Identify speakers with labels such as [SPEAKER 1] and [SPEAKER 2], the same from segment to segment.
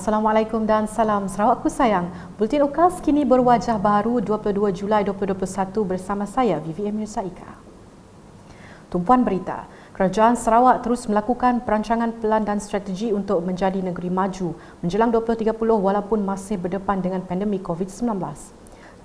[SPEAKER 1] Assalamualaikum dan salam Sarawakku sayang. Bulletin UKAS kini berwajah baru 22 Julai 2021 bersama saya Vivi Emir Saika. Tumpuan berita. Kerajaan Sarawak terus melakukan perancangan pelan dan strategi untuk menjadi negeri maju menjelang 2030 walaupun masih berdepan dengan pandemik COVID-19.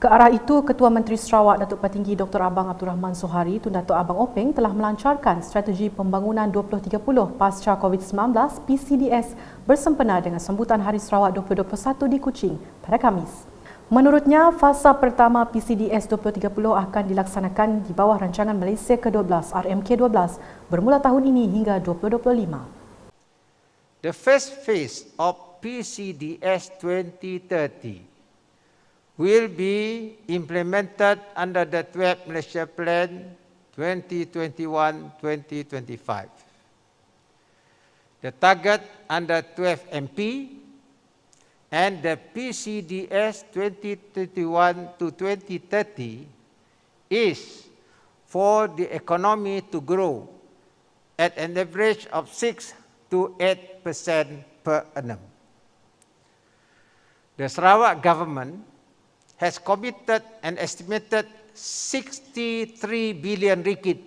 [SPEAKER 1] Ke arah itu, Ketua Menteri Sarawak Datuk Patinggi Dr. Abang Abdul Rahman Sohari Tun Datuk Abang Openg telah melancarkan strategi pembangunan 2030 pasca COVID-19 PCDS bersempena dengan sambutan Hari Sarawak 2021 di Kuching pada Khamis. Menurutnya, fasa pertama PCDS 2030 akan dilaksanakan di bawah rancangan Malaysia ke-12 RMK-12 bermula tahun ini hingga 2025.
[SPEAKER 2] The first phase of PCDS 2030 will be implemented under the 12 Malaysia Plan 2021-2025. The target under 12 MP and the PCDS 2021 to 2030 is for the economy to grow at an average of 6 to 8% per annum. The Sarawak government has committed an estimated 63 billion ringgit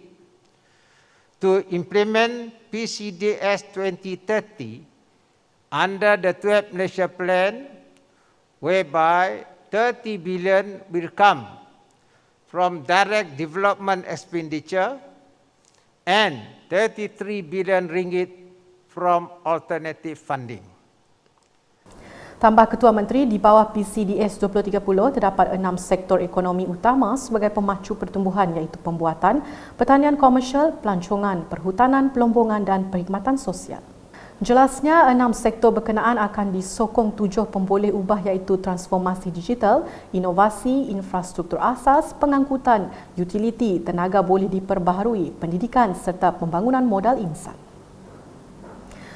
[SPEAKER 2] to implement PCDS 2030 under the 12 Malaysia Plan, whereby 30 billion will come from direct development expenditure and 33 billion ringgit from alternative funding.
[SPEAKER 1] Tambah Ketua Menteri, di bawah PCDS 2030 terdapat 6 sektor ekonomi utama sebagai pemacu pertumbuhan iaitu pembuatan, pertanian komersial, pelancongan, perhutanan, pelombongan dan perkhidmatan sosial. Jelasnya, 6 sektor berkenaan akan disokong 7 pemboleh ubah iaitu transformasi digital, inovasi, infrastruktur asas, pengangkutan, utiliti, tenaga boleh diperbaharui, pendidikan serta pembangunan modal insan.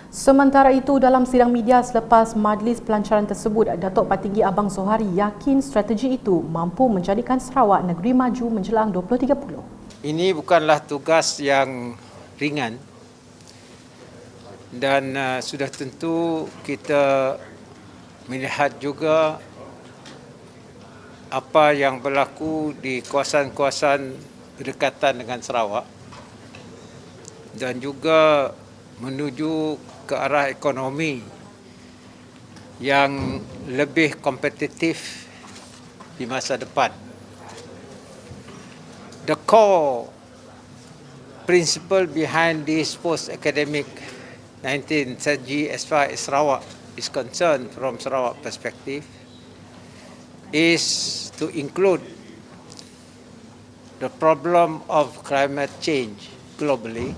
[SPEAKER 1] Sementara itu, dalam sidang media selepas majlis pelancaran tersebut, Datuk Patinggi Abang Sohari yakin strategi itu mampu menjadikan Sarawak negeri maju menjelang 2030.
[SPEAKER 2] Ini bukanlah tugas yang ringan dan sudah tentu kita melihat juga apa yang berlaku di kawasan-kawasan berdekatan dengan Sarawak dan juga menuju ke arah ekonomi yang lebih kompetitif di masa depan. The core principle behind this post-academic 19th century as far as Sarawak is concerned from Sarawak perspective is to include the problem of climate change globally.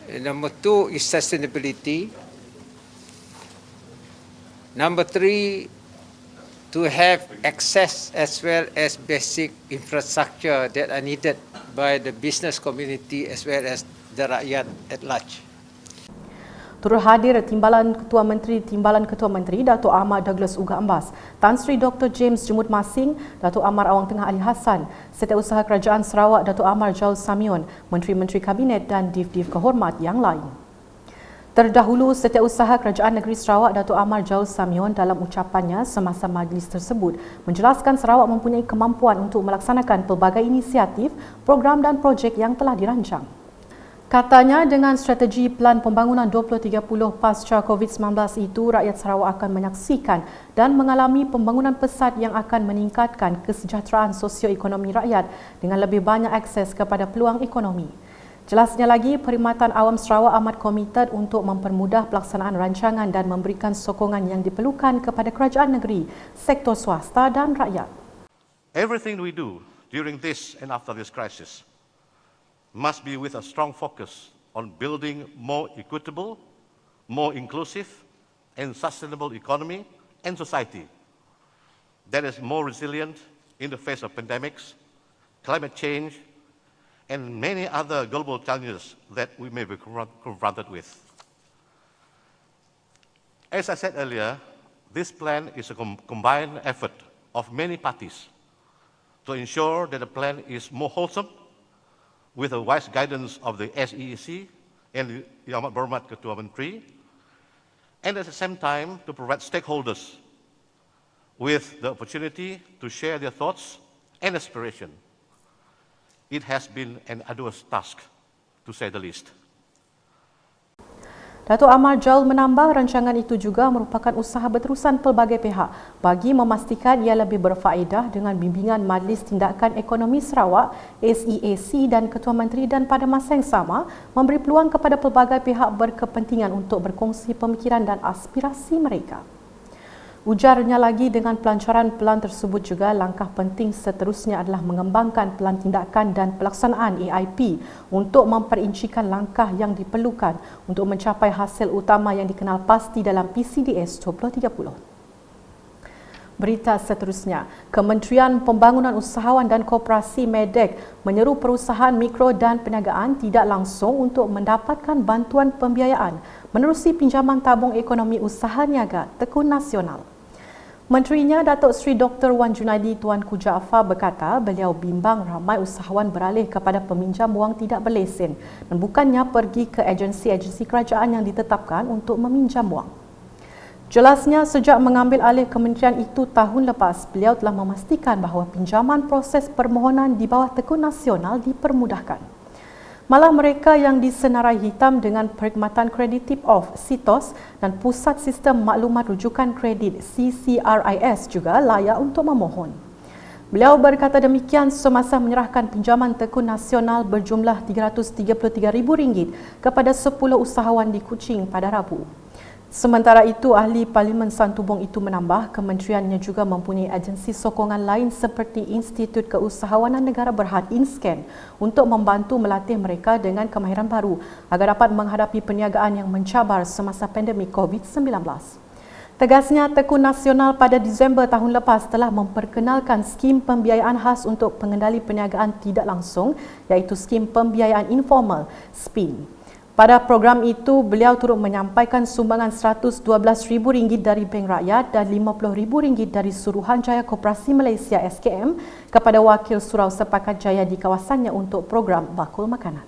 [SPEAKER 2] Number 2 is sustainability. Number 3, to have access as well as basic infrastructure that are needed by the business community as well as the rakyat at large.
[SPEAKER 1] Turut hadir Timbalan Ketua Menteri Datuk Ahmad Douglas Uga Ambas, Tan Sri Dr. James Jemut Masing, Datuk Amar Awang Tengah Ali Hassan, Setiausaha Kerajaan Sarawak Datuk Amar Jaul Samion, Menteri-Menteri Kabinet dan Div-Div Kehormat yang lain. Terdahulu, Setiausaha Kerajaan Negeri Sarawak Datuk Amar Jaul Samion dalam ucapannya semasa majlis tersebut menjelaskan Sarawak mempunyai kemampuan untuk melaksanakan pelbagai inisiatif, program dan projek yang telah dirancang. Katanya, dengan strategi Pelan Pembangunan 2030 pasca COVID-19 itu, rakyat Sarawak akan menyaksikan dan mengalami pembangunan pesat yang akan meningkatkan kesejahteraan sosioekonomi rakyat dengan lebih banyak akses kepada peluang ekonomi. Jelasnya lagi, Perkhidmatan Awam Sarawak amat komited untuk mempermudah pelaksanaan rancangan dan memberikan sokongan yang diperlukan kepada kerajaan negeri, sektor swasta dan rakyat.
[SPEAKER 3] Everything we do during this and after this crisis must be with a strong focus on building more equitable, more inclusive and sustainable economy and society that is more resilient in the face of pandemics, climate change and many other global challenges that we may be confronted with. As I said earlier, this plan is a combined effort of many parties to ensure that the plan is more wholesome with the wise guidance of the SEEC and the Yang Amat Berhormat Ketua Menteri, and at the same time to provide stakeholders with the opportunity to share their thoughts and aspiration. It has been an arduous task, to say the least.
[SPEAKER 1] Datuk Amar Jaul menambah rancangan itu juga merupakan usaha berterusan pelbagai pihak bagi memastikan ia lebih berfaedah dengan bimbingan Majlis Tindakan Ekonomi Sarawak SEAC dan Ketua Menteri dan pada masa yang sama memberi peluang kepada pelbagai pihak berkepentingan untuk berkongsi pemikiran dan aspirasi mereka. Ujarnya lagi, dengan pelancaran pelan tersebut juga langkah penting seterusnya adalah mengembangkan pelan tindakan dan pelaksanaan AIP untuk memperincikan langkah yang diperlukan untuk mencapai hasil utama yang dikenal pasti dalam PCDS 2030. Berita seterusnya, Kementerian Pembangunan Usahawan dan Koperasi MEDEK menyeru perusahaan mikro dan perniagaan tidak langsung untuk mendapatkan bantuan pembiayaan menerusi pinjaman tabung ekonomi usaha niaga Tekun Nasional. Menterinya Datuk Seri Dr. Wan Junaidi Tuanku Jaafar berkata beliau bimbang ramai usahawan beralih kepada peminjam wang tidak berlesen dan bukannya pergi ke agensi-agensi kerajaan yang ditetapkan untuk meminjam wang. Jelasnya, sejak mengambil alih kementerian itu tahun lepas, beliau telah memastikan bahawa pinjaman proses permohonan di bawah Tekun Nasional dipermudahkan. Malah mereka yang disenarai hitam dengan Perkhidmatan Kredit Tip-Off (SITOS) dan Pusat Sistem Maklumat Rujukan Kredit (CCRIS) juga layak untuk memohon. Beliau berkata demikian semasa menyerahkan pinjaman Tekun Nasional berjumlah RM333,000 kepada 10 usahawan di Kuching pada Rabu. Sementara itu, Ahli Parlimen Santubong itu menambah kementeriannya juga mempunyai agensi sokongan lain seperti Institut Keusahawanan Negara Berhad InScan untuk membantu melatih mereka dengan kemahiran baru agar dapat menghadapi perniagaan yang mencabar semasa pandemik COVID-19. Tegasnya, Tekun Nasional pada Disember tahun lepas telah memperkenalkan skim pembiayaan khas untuk pengendali perniagaan tidak langsung iaitu Skim Pembiayaan Informal (SPIN). Pada program itu, beliau turut menyampaikan sumbangan RM112,000 dari Bank Rakyat dan RM50,000 dari Suruhanjaya Koperasi Malaysia SKM kepada wakil surau sepakat jaya di kawasannya untuk program bakul makanan.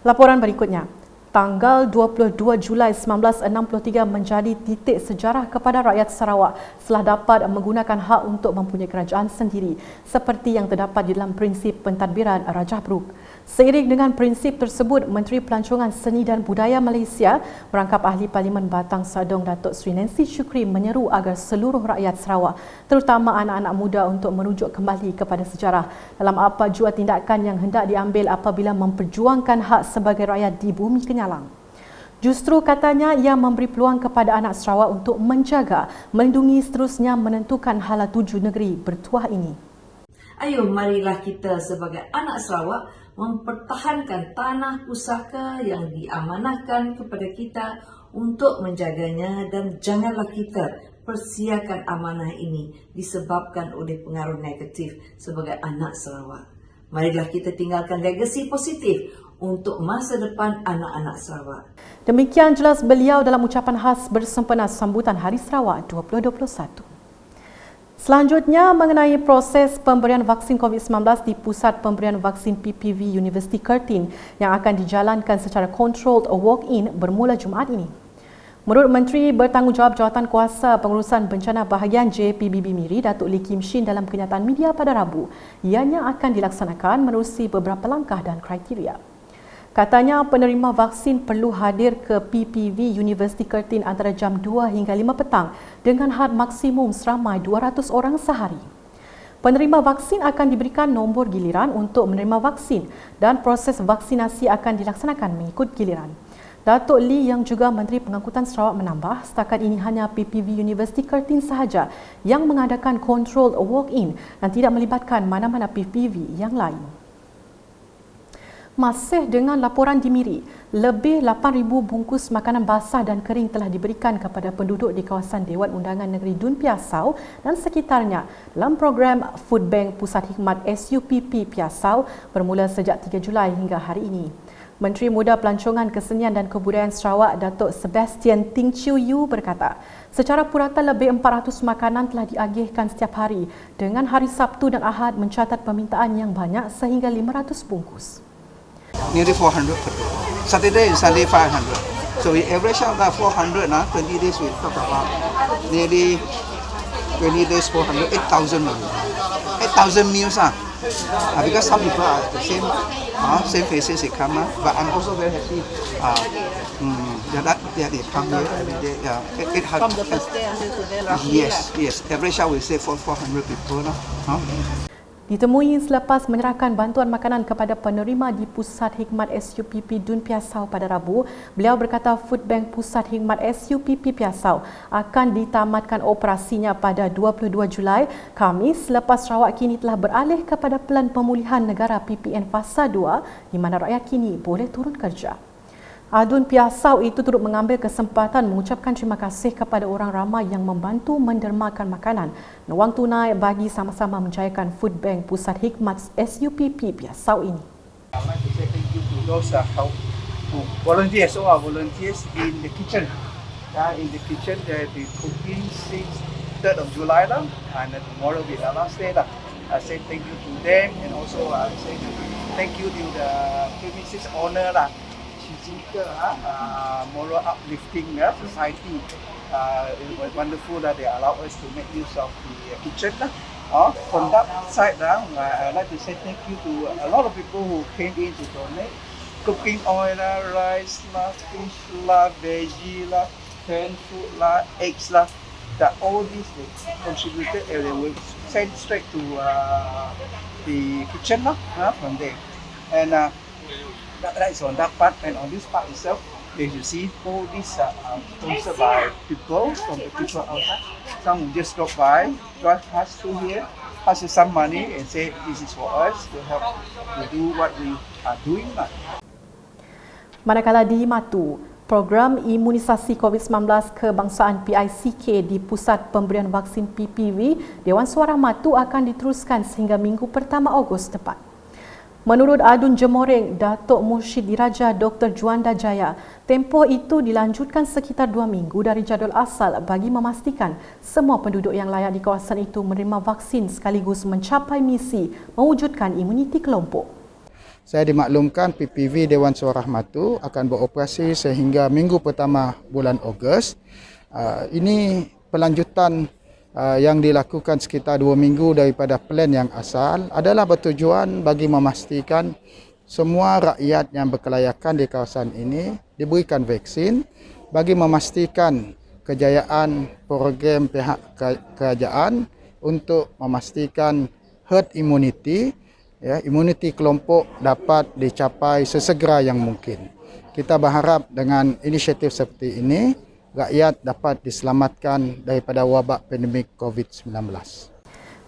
[SPEAKER 1] Laporan berikutnya. Tanggal 22 Julai 1963 menjadi titik sejarah kepada rakyat Sarawak setelah dapat menggunakan hak untuk mempunyai kerajaan sendiri seperti yang terdapat di dalam prinsip pentadbiran Rajah Brooke. Seiring dengan prinsip tersebut, Menteri Pelancongan Seni dan Budaya Malaysia merangkap Ahli Parlimen Batang Sadong Datuk Seri Nancy Shukri menyeru agar seluruh rakyat Sarawak, terutama anak-anak muda untuk merujuk kembali kepada sejarah dalam apa jua tindakan yang hendak diambil apabila memperjuangkan hak sebagai rakyat di bumi kenyalang. Justru katanya ia memberi peluang kepada anak Sarawak untuk menjaga, melindungi seterusnya menentukan hala tuju negeri bertuah ini.
[SPEAKER 4] Ayo marilah kita sebagai anak Sarawak mempertahankan tanah pusaka yang diamanahkan kepada kita untuk menjaganya dan janganlah kita persiakan amanah ini disebabkan oleh pengaruh negatif sebagai anak Sarawak. Marilah kita tinggalkan legasi positif untuk masa depan anak-anak Sarawak.
[SPEAKER 1] Demikian jelas beliau dalam ucapan khas bersempena sambutan Hari Sarawak 2021. Selanjutnya, mengenai proses pemberian vaksin COVID-19 di Pusat Pemberian Vaksin PPV Universiti Kertin yang akan dijalankan secara controlled walk-in bermula Jumaat ini. Menurut Menteri Bertanggungjawab Jawatan Kuasa Pengurusan Bencana Bahagian JPBB Miri, Datuk Lee Kim Shin dalam kenyataan media pada Rabu, ianya akan dilaksanakan menerusi beberapa langkah dan kriteria. Katanya penerima vaksin perlu hadir ke PPV Universiti Kertin antara jam 2 hingga 5 petang dengan had maksimum seramai 200 orang sehari. Penerima vaksin akan diberikan nombor giliran untuk menerima vaksin dan proses vaksinasi akan dilaksanakan mengikut giliran. Datuk Lee yang juga Menteri Pengangkutan Sarawak menambah setakat ini hanya PPV Universiti Kertin sahaja yang mengadakan controlled walk-in dan tidak melibatkan mana-mana PPV yang lain. Masih dengan laporan di Miri, lebih 8,000 bungkus makanan basah dan kering telah diberikan kepada penduduk di kawasan Dewan Undangan Negeri Dun Piasau dan sekitarnya dalam program Food Bank Pusat Hikmat SUPP Piasau bermula sejak 3 Julai hingga hari ini. Menteri Muda Pelancongan Kesenian dan Kebudayaan Sarawak Datuk Sebastian Ting Chiu Yu berkata, secara purata lebih 400 makanan telah diagihkan setiap hari dengan hari Sabtu dan Ahad mencatat permintaan yang banyak sehingga 500 bungkus.
[SPEAKER 5] Nearly 400 per day. Saturday and Sunday 500. So we average out that 400, 20 days we talk about nearly 20 days, 400, 8,000 maybe. 8,000 meals. Because some people are the same faces they come. But I'm also very happy that they come here every day. 800.
[SPEAKER 6] From the first day until today, roughly.
[SPEAKER 5] Yes. Average out we say for 400 people.
[SPEAKER 1] Ditemui selepas menyerahkan bantuan makanan kepada penerima di Pusat Hikmat SUPP Dun Piasau pada Rabu, beliau berkata Food Bank Pusat Hikmat SUPP Piasau akan ditamatkan operasinya pada 22 Julai. Khamis, selepas Sarawak kini telah beralih kepada Pelan Pemulihan Negara PPN Fasa 2 di mana rakyat kini boleh turun kerja. Dun Piasau itu turut mengambil kesempatan mengucapkan terima kasih kepada orang ramai yang membantu mendermakan makanan dan wang tunai bagi sama-sama menjayakan Food Bank Pusat Hikmat SUPP Piasau ini.
[SPEAKER 5] I'd like to say thank you to those volunteers, all our volunteers in the kitchen. In the kitchen, they'll be cooking since 3rd of July and tomorrow will be the last day. I say thank you to them, and also I say thank you to the premises owner moral uplifting society. It was wonderful that they allow us to make use of the kitchen. From that side, I'd like to say thank you to a lot of people who came in to donate. Cooking oil, rice, fish, veggie, canned food, eggs. That all these they contributed and they will send straight to the kitchen from there. And that is on that part, and on this part itself, as you see, all these are sponsored by people from the people outside. Some will just drop by, drive past through here, pass us some money and say this is for us to help to do what we are doing.
[SPEAKER 1] Manakala di Matu, program imunisasi COVID-19 kebangsaan PICK di Pusat Pemberian Vaksin PPV Dewan Suara Matu akan diteruskan sehingga minggu pertama Ogos depan. Menurut Adun Jemoreng, Datuk Mursyid Diraja Dr. Juanda Jaya, tempoh itu dilanjutkan sekitar 2 minggu dari jadual asal bagi memastikan semua penduduk yang layak di kawasan itu menerima vaksin sekaligus mencapai misi mewujudkan imuniti kelompok.
[SPEAKER 7] Saya dimaklumkan PPV Dewan Suara Matu akan beroperasi sehingga minggu pertama bulan Ogos. Ini pelanjutan yang dilakukan sekitar 2 minggu daripada plan yang asal adalah bertujuan bagi memastikan semua rakyat yang berkelayakan di kawasan ini diberikan vaksin bagi memastikan kejayaan program pihak kerajaan untuk memastikan herd immunity, imuniti kelompok dapat dicapai sesegera yang mungkin. Kita berharap dengan inisiatif seperti ini rakyat dapat diselamatkan daripada wabak pandemik COVID-19.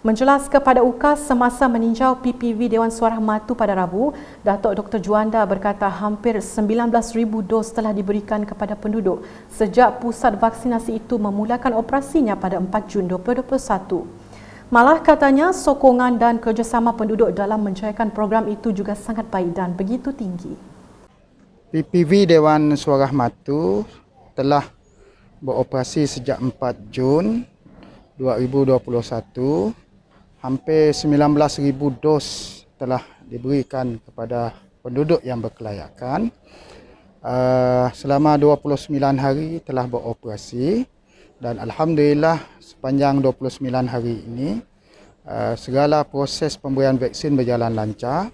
[SPEAKER 1] Menjelas kepada UKAS semasa meninjau PPV Dewan Suara Matu pada Rabu, Datuk Dr. Juanda berkata hampir 19,000 dos telah diberikan kepada penduduk sejak pusat vaksinasi itu memulakan operasinya pada 4 Jun 2021. Malah katanya sokongan dan kerjasama penduduk dalam menjayakan program itu juga sangat baik dan begitu tinggi.
[SPEAKER 7] PPV Dewan Suara Matu telah beroperasi sejak 4 Jun 2021. Hampir 19,000 dos telah diberikan kepada penduduk yang berkelayakan. Selama 29 hari telah beroperasi dan alhamdulillah sepanjang 29 hari ini segala proses pemberian vaksin berjalan lancar.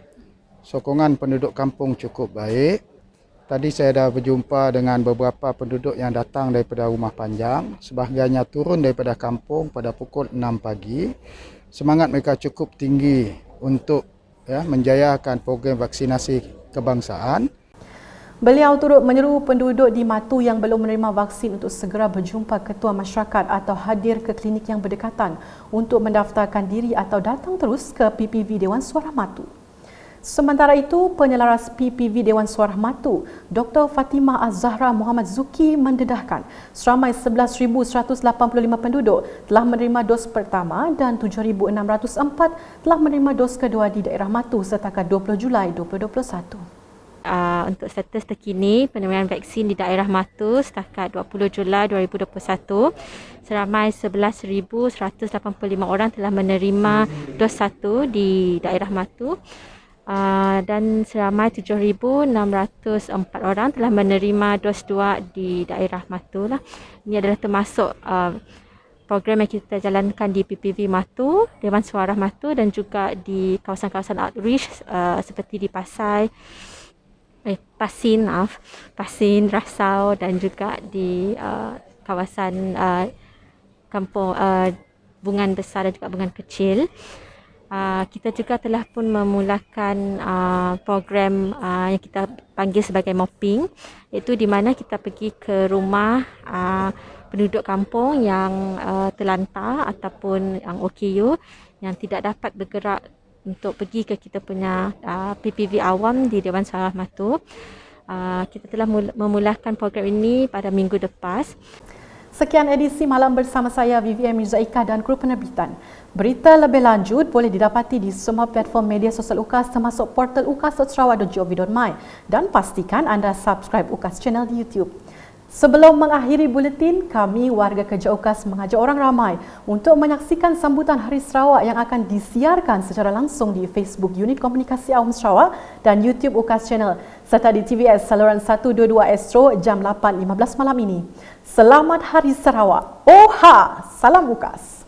[SPEAKER 7] Sokongan penduduk kampung cukup baik. Tadi saya dah berjumpa dengan beberapa penduduk yang datang daripada Rumah Panjang. Sebahagiannya turun daripada kampung pada pukul 6 pagi. Semangat mereka cukup tinggi untuk menjayakan program vaksinasi kebangsaan.
[SPEAKER 1] Beliau turut menyeru penduduk di Matu yang belum menerima vaksin untuk segera berjumpa ketua masyarakat atau hadir ke klinik yang berdekatan untuk mendaftarkan diri atau datang terus ke PPV Dewan Suara Matu. Sementara itu, penyelaras PPV Dewan Suara Matu, Dr. Fatimah Az-Zahra Muhammad Zuki mendedahkan seramai 11,185 penduduk telah menerima dos pertama dan 7,604 telah menerima dos kedua di daerah Matu setakat 20 Julai 2021.
[SPEAKER 8] Untuk status terkini penerimaan vaksin di daerah Matu setakat 20 Julai 2021, seramai 11,185 orang telah menerima dos 1 di daerah Matu. dan seramai 7,604 orang telah menerima dos 2 di daerah Matu lah. Ini adalah termasuk program yang kita jalankan di PPV Matu, Dewan Suara Matu dan juga di kawasan-kawasan outreach seperti di Pasin, Rasau dan juga di kawasan kampung Bungan Besar dan juga Bungan Kecil. Kita juga telah pun memulakan program yang kita panggil sebagai mopping, iaitu di mana kita pergi ke rumah penduduk kampung yang terlantar ataupun yang OKU yang tidak dapat bergerak untuk pergi ke kita punya PPV awam di Dewan Suara Matu. Kita telah memulakan program ini pada minggu lepas.
[SPEAKER 1] Sekian edisi malam bersama saya Vivian Mirzaika dan kru penerbitan. Berita lebih lanjut boleh didapati di semua platform media sosial UKAS termasuk portal ukas.sarawak.gov.my dan pastikan anda subscribe UKAS channel di YouTube. Sebelum mengakhiri buletin, kami warga kerja UKAS mengajak orang ramai untuk menyaksikan sambutan Hari Sarawak yang akan disiarkan secara langsung di Facebook Unit Komunikasi Awam Sarawak dan YouTube UKAS channel serta di TVS saluran 122 Astro jam 8.15 malam ini. Selamat Hari Sarawak. Oha! Salam UKAS.